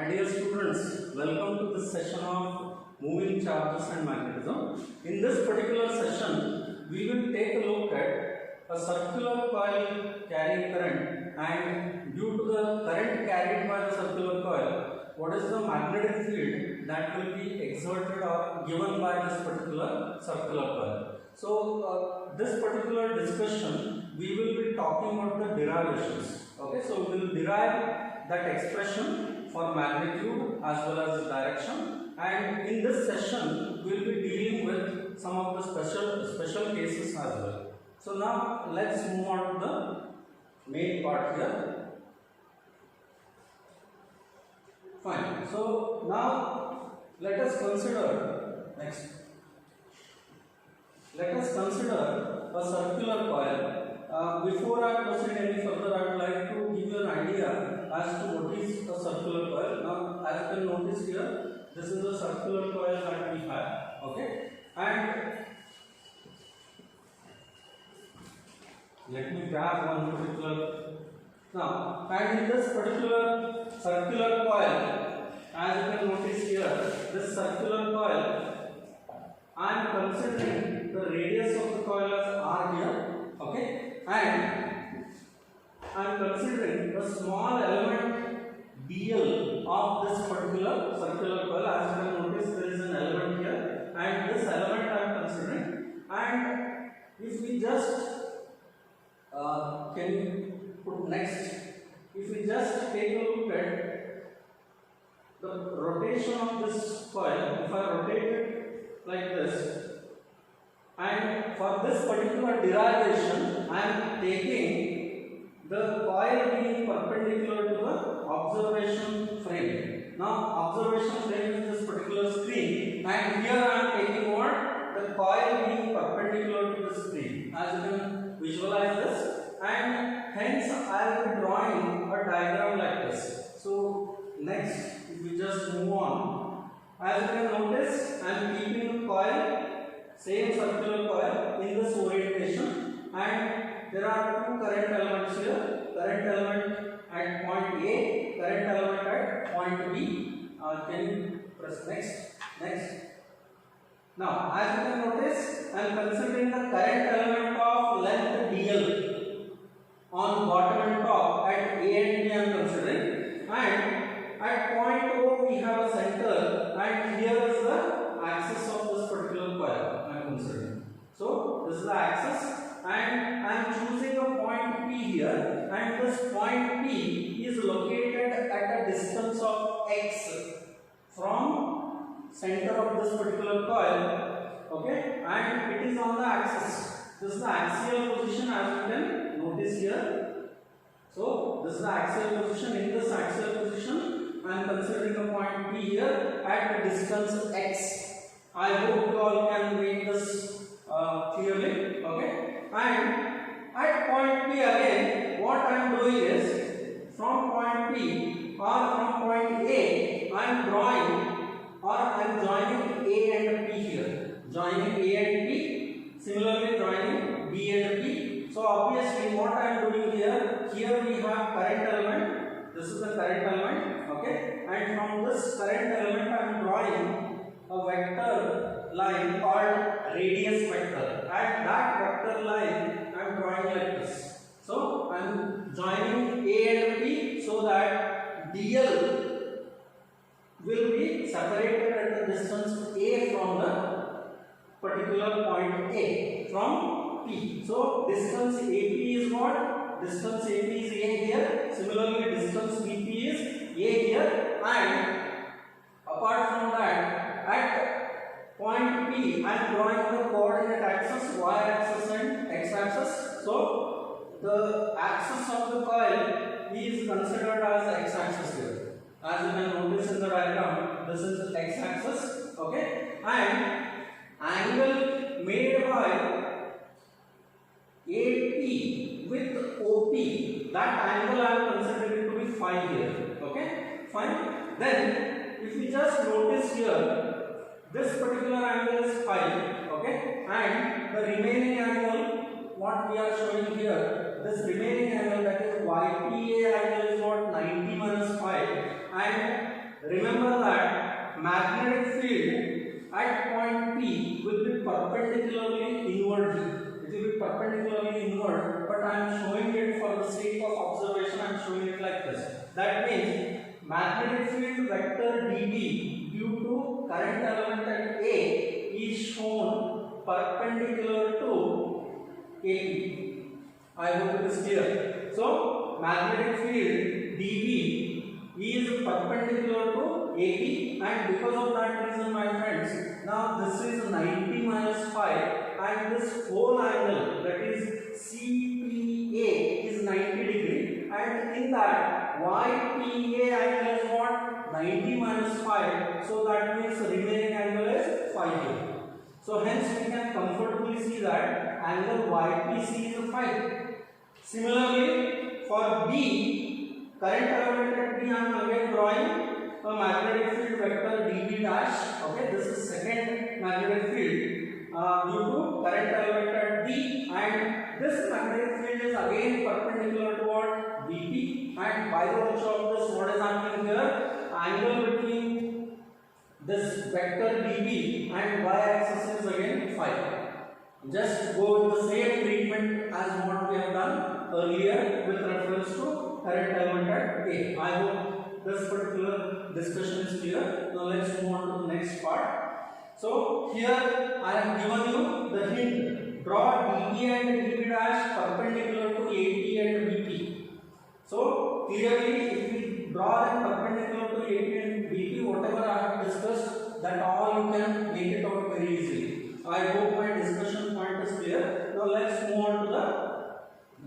My dear students, welcome to this session of moving charges and magnetism. In this particular session, we will take a look at a circular coil carrying current, and due to the current carried by the circular coil, what is the magnetic field that will be exerted or given by this particular circular coil. So, this particular discussion, we will be talking about the derivations. Okay, so we will derive that expression for magnitude as well as direction, and in this session we will be dealing with some of the special cases as well. So now let's move on to the main part here. Fine. So now let us consider next. Let us consider a circular coil. Before I proceed any further, I would like to give you an idea as to what is a circular coil. Now, as you can notice here, this is a circular coil that we have. Okay, and let me grab one particular. Now, and in this particular circular coil, as you can notice here, this circular coil, I am considering the radius of the coil as r here. Okay, and I am considering a small element dl of this particular circular coil. As you can notice, there is an element here, and this element I am considering. And if we just can you put next? If we just take a look at the rotation of this coil, if I rotate it like this, and for this particular derivation, I am taking the coil being perpendicular to the observation frame. Now, observation frame is this particular screen, and here I am taking what? The coil being perpendicular to the screen. As you can visualize this, and hence I will be drawing a diagram like this. So, next, if we just move on, as you can notice, I am keeping the coil, same circular coil, in this orientation, and there are two current elements here. Current element at point A, current element at point B. Can you press next? Next. Now, as you can notice, I am considering the current element of length dl on bottom and top at A and B I am considering, and at point O we have a center, and here is the axis of this particular coil I am considering. So this is the axis, and I am choosing a point P here, and this point P is located at a distance of x from center of this particular coil. Okay, and it is on the axis. This is the axial position, as you can notice here. So this is the axial position. In this axial position, I am considering a point P here at a distance x. I hope you all can read this clearly. Okay, and at point P again, what I am doing is, from point P or from point A, I am drawing or I am joining A and P here. Joining A and P, similarly joining B and P. So obviously what I am doing here, we have current element. This is the current element. Okay, and from this current element I am drawing a vector line called radius vector. At that vector line I am drawing like this. So I am joining A and P so that dl will be separated at the distance A from the particular point A from P. So distance AP is what? Distance AP is A here. Similarly, distance BP is A here, and apart from that, at point P, I am drawing the coordinate axis, y-axis and x-axis. So the axis of the coil is considered as x-axis here. As you can notice in the diagram, this is x-axis. Okay, and angle made by AP with OP, that angle I am considering to be phi here. Okay, fine. Then if you just notice here, this particular angle is phi. Okay, and the remaining angle, what we are showing here, this remaining angle, that is YPA angle, is what? 90 minus phi, and perpendicularly inward here. It will be perpendicularly inward, but I am showing it for the sake of observation. I am showing it like this. That means magnetic field vector dB due to current element at A is shown perpendicular to AP. I hope it is clear. So magnetic field dB is perpendicular to AP, and because of that reason, my friends, now this is 90 minus 5, and this whole angle, that is CPA, is 90 degree, and in that YPA angle is what? 90 minus 5, so that means the remaining angle is 5 here. So hence we can comfortably see that angle YPC is 5. Similarly, for B, current element at B, I am again drawing a magnetic field vector dB dash. Okay, this is second magnetic field due to current element at B, and this magnetic field is again perpendicular to what? BP, and by the virtue of this, what is happening here? Angle between this vector dB and y-axis is again 5. Just go with the same treatment as what we have done earlier with reference to current element at A. I hope this particular discussion is clear. Now let's move on to the next part. So here I have given you the hint. Draw dB and dB dash perpendicular to AP and BP. So clearly, if we draw them perpendicular to AP and BP, whatever I have discussed, that all you can make it out very easily. I hope my discussion point is clear. Now let's move on to the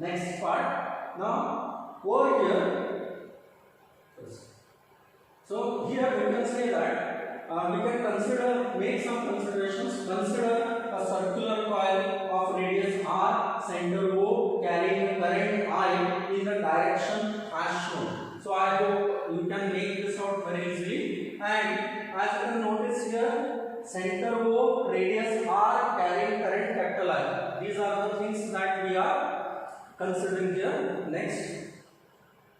next part. Now over here, so here we can say that we can make some considerations. Consider a circular coil of radius r, center O, carrying current I in the direction as shown. So I hope you can make this out very easily. And as you can notice here, center O, radius r, carrying current capital I. These are the things that we are considering here. Next.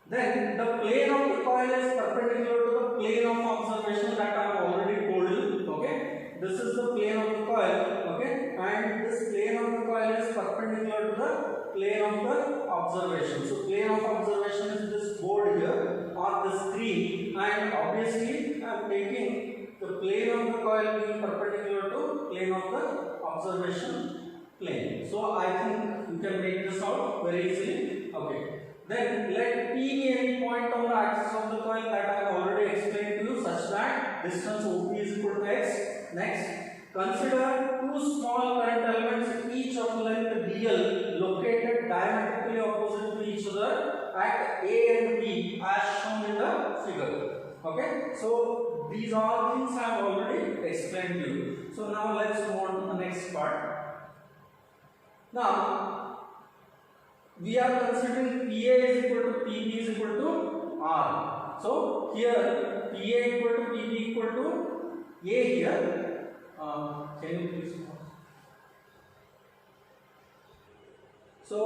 Then the plane of the coil is perpendicular to the plane of observation that I have already told you. Okay. This is the plane of the coil. Okay. And this plane of the coil is perpendicular to the plane of the observation. So plane of observation is this board here or the screen, and obviously I am taking the plane of the coil being perpendicular to plane of the observation plane. So I think you can make this out very easily. Okay. Then let P be any point on the axis of the coil that I have already explained to you, such that distance OP is equal to x. Next, consider two small current elements, each of length dl, located diametrically opposite to each other at A and B as shown in the figure. Okay, so these all things I have already explained to you. So now let's move on to the next part. Now we are considering PA is equal to PB is equal to R. So here PA equal to PB equal to A here. Can you please? So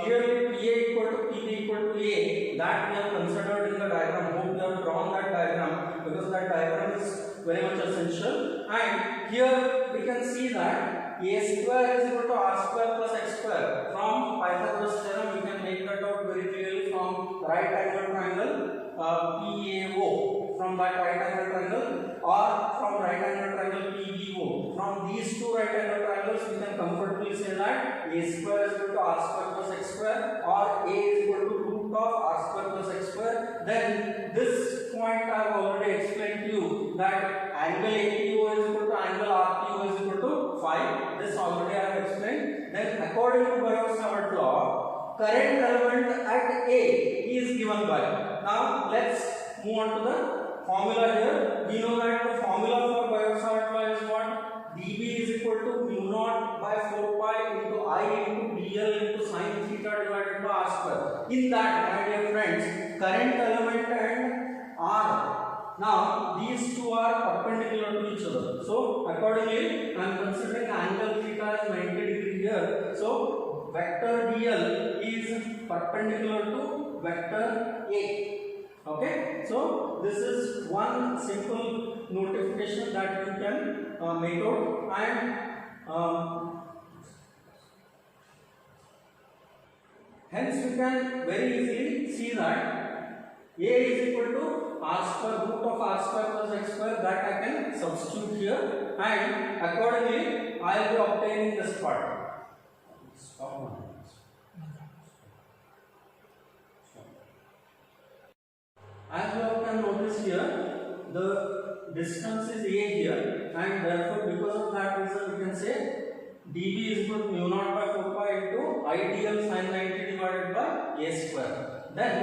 clearly PA equal to PB equal to A, that we have considered in the diagram. Hope you have drawn that diagram, because that diagram is very much essential. And here we can see that A square is equal to R square plus X square. From Pythagoras theorem, we can make that out very clearly from right angle triangle PAO, from that right angle triangle, or from right angle triangle PBO. From these two right angle triangles, we can comfortably say that A square is equal to R square plus X square, or A is equal to root of R square plus X square. Then this point I have already explained to you, that angle APO is equal to angle RPO is equal to 5. This already I have explained. Then according to Biot-Savart law, current element at A is given by. Now let's move on to the formula here. We know that the formula for Biot-Savart law is what? dB is equal to mu naught by 4 pi into I into dl into sin theta divided by R square. In that, my dear friends, current element and R, now these two are perpendicular to each other. So accordingly, I am considering angle theta is 90 degree here. So vector dl is perpendicular to vector A. Okay, so this is one simple notification that you can make out. And hence we can very easily see that a is equal to r square root of r square plus x square, that I can substitute here, and accordingly I will be obtaining this part. Stop one. As you can notice here, the distance is a here, and therefore because of that reason we can say dB is equal to mu naught by 4 pi into IDL sin 90 divided by a square. Then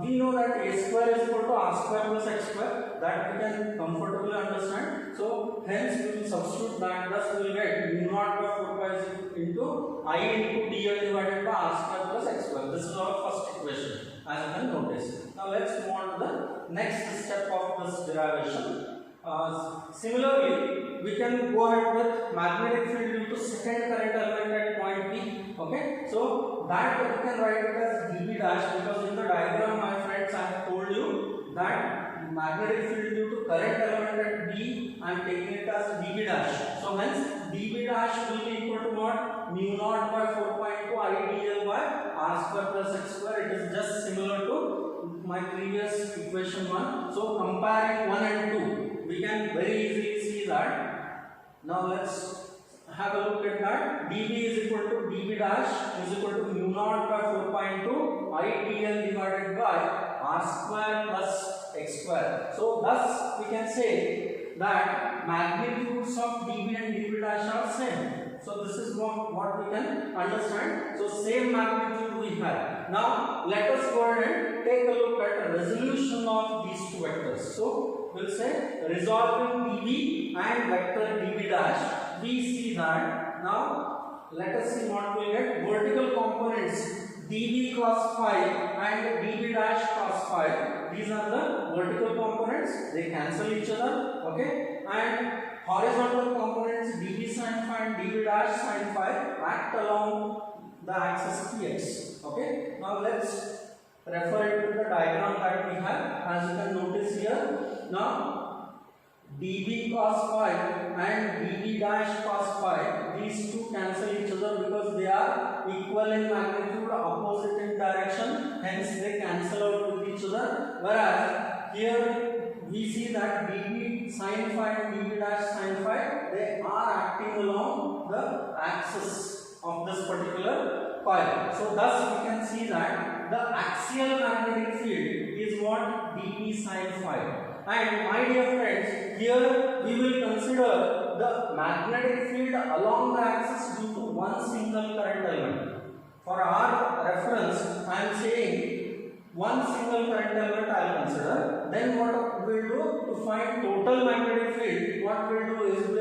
we know that a square is equal to r square plus x square, that we can comfortably understand. So hence we will substitute that, thus we will get mu naught by 4 pi into I into dl divided by r square plus x square. This is our first equation, as you can notice. Now let's move on to the next step of this derivation. Similarly, we can go ahead with magnetic field due to second current element at point P. Okay, so that we can write it as dB dash, because in the diagram, my friends, I have told you that magnetic field due to current element at B, I am taking it as dB dash. So hence dB dash will be equal to what? Mu naught by 4 pi into I dl by r square plus x square. It is just similar to my previous equation 1. So comparing 1 and 2, we can very easily see that. Now let's have a look at that. dB is equal to dB dash is equal to mu naught by 4 pi into I dl divided by r square plus x square. So thus we can say that magnitudes of dB and dB dash are same. So this is what we can understand. So same magnitude we have. Now let us go ahead and take a look at the resolution of these two vectors. So we'll say resolving dB and vector dB dash. We see that now let us see what we get. Vertical components dB cos phi and dB dash cos phi. These are the vertical components. They cancel each other. Okay, and horizontal components dB sin phi and dB dash sin phi act along the axis px. Okay, now let's refer it to the diagram that we have. As you can notice here, now dB cos phi and dB dash cos phi, these two cancel each other because they are equal in magnitude, opposite in direction, hence they cancel out with each other. Whereas here we see that dB sin phi and dB dash sin phi, they are acting along the axis of this particular coil. So thus we can see that the axial magnetic field is what? dB sin phi. And my dear friends, here we will consider the magnetic field along the axis due to one single current element. For our reference, I am saying one single current element I will consider. Then what we will do to find total magnetic field? What we will do is we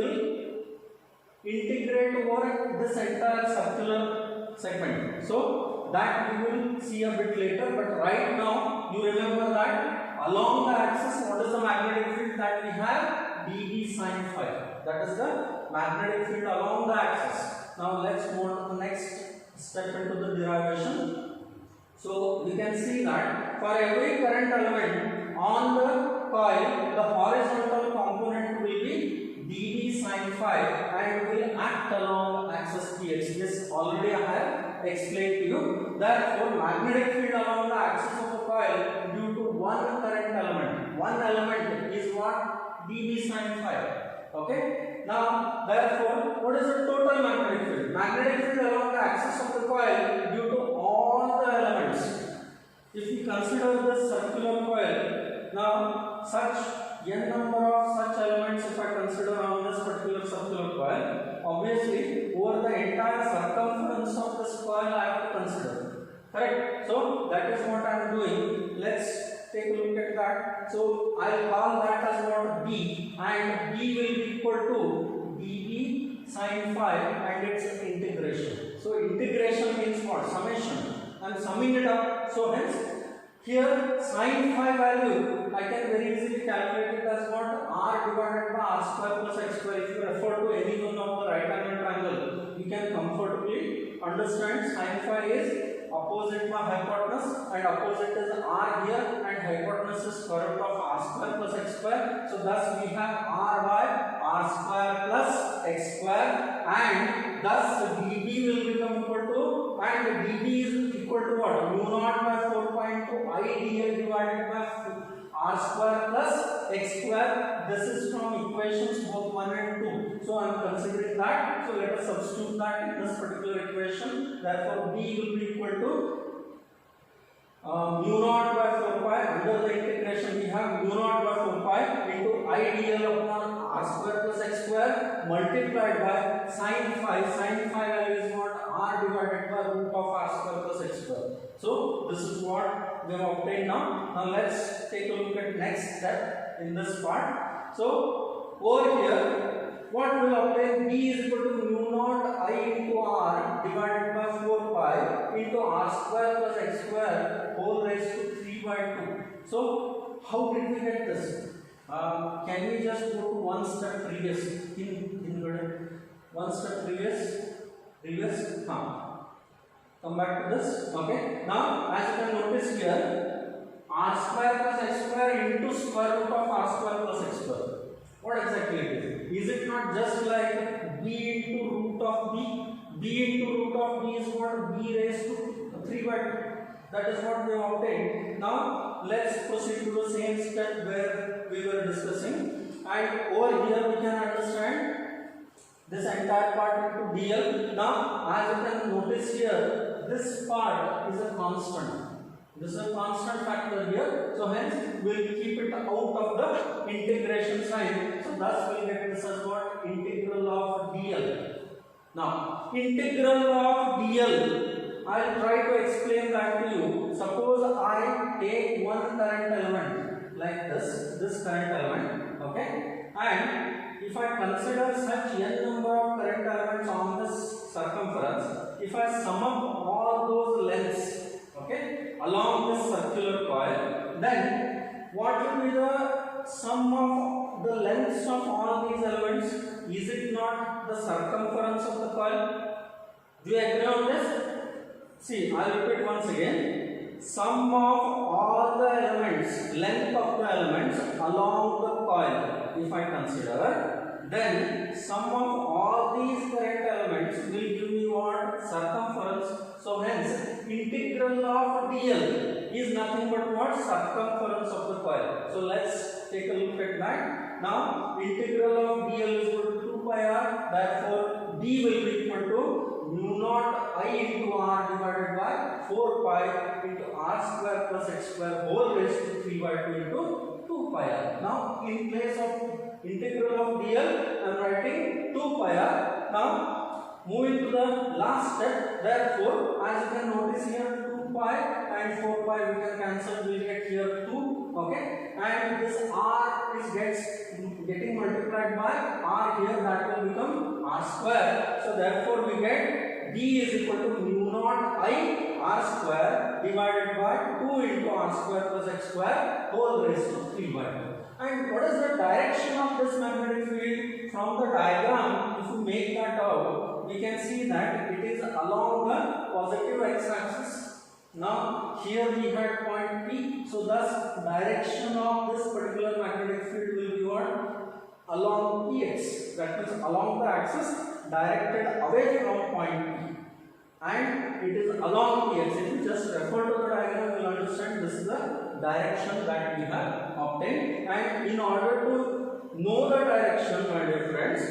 will integrate over this entire circular segment. So that we will see a bit later. But right now, you remember that along the axis, what is the magnetic field that we have? dB sin phi. That is the magnetic field along the axis. Now let's move on to the next step into the derivation. So we can see that for every current element on the coil, the horizontal component will be dB sin phi and will act along the axis px. This already I have explained to you. Therefore, magnetic field along the axis of the coil due to one current element. One element is what? dB sin phi. Okay. Now, therefore, what is the total magnetic field? Magnetic field along the axis of the coil due to all the elements. If we consider this circular coil, now such n number of such elements, if I consider on this particular circular coil, obviously over the entire circumference of this coil I have to consider. Correct? So that is what I am doing. Let's take a look at that. So I will call that as what? B, and B will be equal to dB sin phi and its integration. So integration means what? Summation. I am summing it up. So hence here sin phi value I can very easily calculate it as what? R divided by r square plus x square. If you refer to any one of the right angle triangle, you can comfortably understand sin phi is opposite by hypotenuse, and opposite is r here, and hypotenuse is square root of r square plus x square. So thus we have r by r square plus x square, and thus dB will become equal to, and dB is equal to what? Mu naught by 4 pi into I dl divided by r square plus x square. This is from equations both 1 and 2. So I am considering that. So let us substitute that in this particular equation. Therefore B will be equal to mu naught by 4 pi, under the integration we have mu naught by 4 pi into I dl upon r square plus x square multiplied by sin phi. Sin phi value is what? R divided by root of r square plus x square. So this is what we have obtained now. Now let's take a look at next step in this part. So over here, what will obtain? B is equal to mu naught I into r divided by 4 pi into r square plus x square whole raised to 3 by 2. So how did we get this? Can we just go to one step previous? One step previous. Come back to this. Okay. Now as you can notice here, r square plus x square into square root of r square plus x square. What exactly it is? Is it not just like b into root of b? B into root of b is what? B raised to 3 by 2. That is what we have obtained. Now let's proceed to the same step where we were discussing. And over here we can understand this entire part into dl. Now as you can notice here, this part is a constant. This is a constant factor here. So hence we will keep it out of the integration sign. So thus we will get this as what? Integral of dl. Now integral of dl, I will try to explain that to you. Suppose I take one current element like this current element, okay, and if I consider such n number of current elements on this circumference, if I sum up all those lengths, okay, along this circular coil, then what will be the sum of the lengths of all these elements? Is it not the circumference of the coil? Do you agree on this? See, I will repeat once again. Sum of all the elements, length of the elements along the coil, if I consider, then sum of all these current elements will give me what? Circumference. So hence integral of dl is nothing but what? Circumference of the coil. So let's take a look at that. Now integral of dl is equal to 2 pi r. Therefore d will be equal to mu naught I into r divided by 4 pi into r square plus x square whole raised to 3 by 2 into 2 pi r. Now in place of integral of dl, I am writing 2 pi r. Now moving to the last step. Therefore as you can notice here, 2 pi and 4 pi we can cancel, we will get here 2, okay, and this r is getting multiplied by r here, that will become r square. So therefore we get d is equal to mu naught I r square divided by 2 into r square plus x square whole raised to 3 by 2. And what is the direction of this magnetic field? From the diagram, if you make that out, we can see that it is along the positive x-axis. Now here we had point P, so thus direction of this particular magnetic field will be what? Along px, that means along the axis directed away from point P, and it is along px. If you just refer to the diagram, you will understand this is the direction that we have obtained. And in order to know the direction, my dear friends,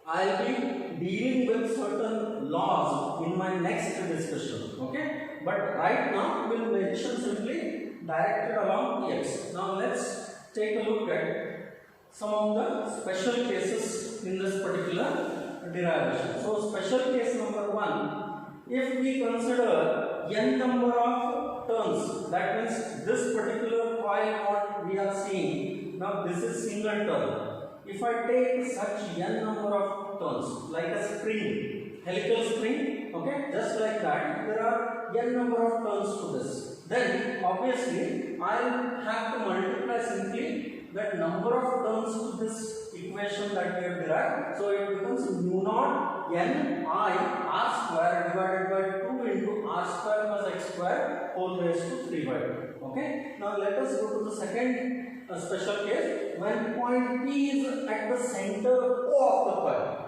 I will be dealing with certain laws in my next discussion, okay, but right now we will mention simply directed along px. Now let's take a look at some of the special cases in this particular derivation. So special case number 1, if we consider n number of turns, that means this particular coil what we are seeing, now this is single turn. If I take such n number of turns, like a spring, helical spring, okay, just like that, there are n number of turns to this, then obviously I will have to multiply simply that number of turns to this equation that we have derived. So it becomes mu naught n I r square divided by 2 into r square plus x square whole raised to 3 by 2. Okay. Now let us go to the second a special case when point P is at the center O of the coil.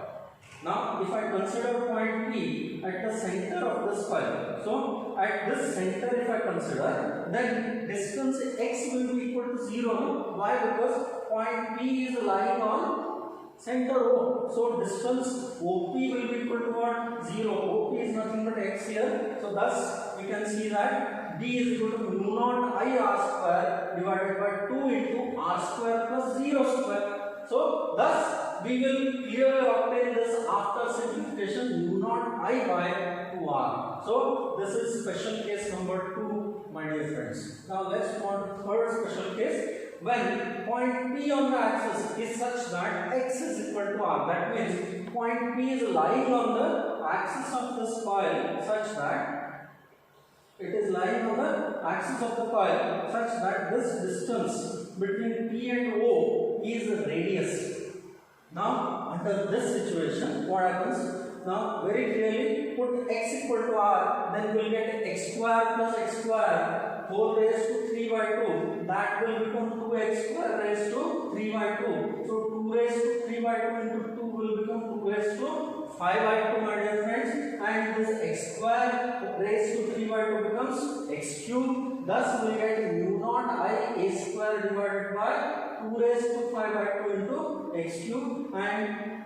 Now, if I consider point P at the center of this coil, so at this center if I consider, then distance x will be equal to 0. Why? Because point P is lying on center O. So distance OP will be equal to what? 0. OP is nothing but x here. So thus we can see that D is equal to mu naught I r square divided by 2 into r square plus 0 square. So thus we will clearly obtain this after simplification mu naught I by 2r. So this is special case number 2, my dear friends. Now let's move on to third special case. When point P on the axis is such that x is equal to r, that means point P is lying on the axis of this coil such that it is lying on the axis of the coil such that this distance between P and O is a radius. Now under this situation what happens? Now very clearly put x equal to r, then we will get x square plus x square whole raised to 3 by 2. That will become 2x square raised to 3 by 2. So 2 raised to 3 by 2 into 2 will become 2 raised to 5 by 2, my dear friends. And this x square raised to 3 by 2 becomes x cube. Thus we will get mu naught I a square divided by 2 raised to 5 by 2 into x cube. And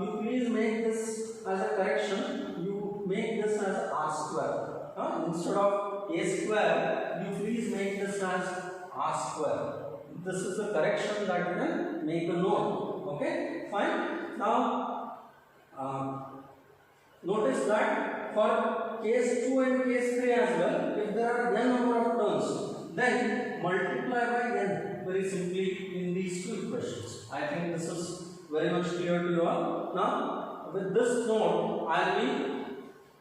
you please make this as a correction. You make this as r square. Instead of a square, you please make this as r square. This is the correction that you can make a note. Okay, fine. Now, notice that for case 2 and case 3 as well, if there are n number of terms, then multiply by n very simply in these two equations. I think this is very much clear to you all. Now, with this note, I will be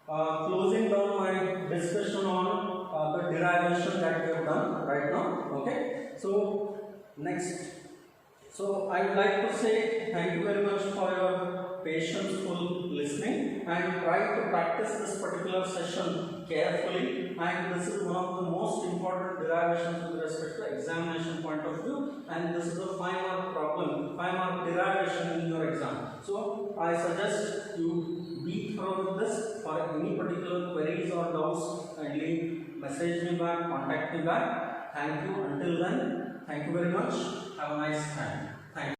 closing down my discussion on the derivation that we have done right now. Okay, so next, so I would like to say thank you very much for your patientful listening and try to practice this particular session carefully. And this is one of the most important derivations with respect to examination point of view, and this is a 5-mark problem, 5-mark derivation in your exam. So I suggest you be thorough with this. For any particular queries or doubts, kindly message me back, contact me back. Thank you. Until then, thank you very much. Have a nice time.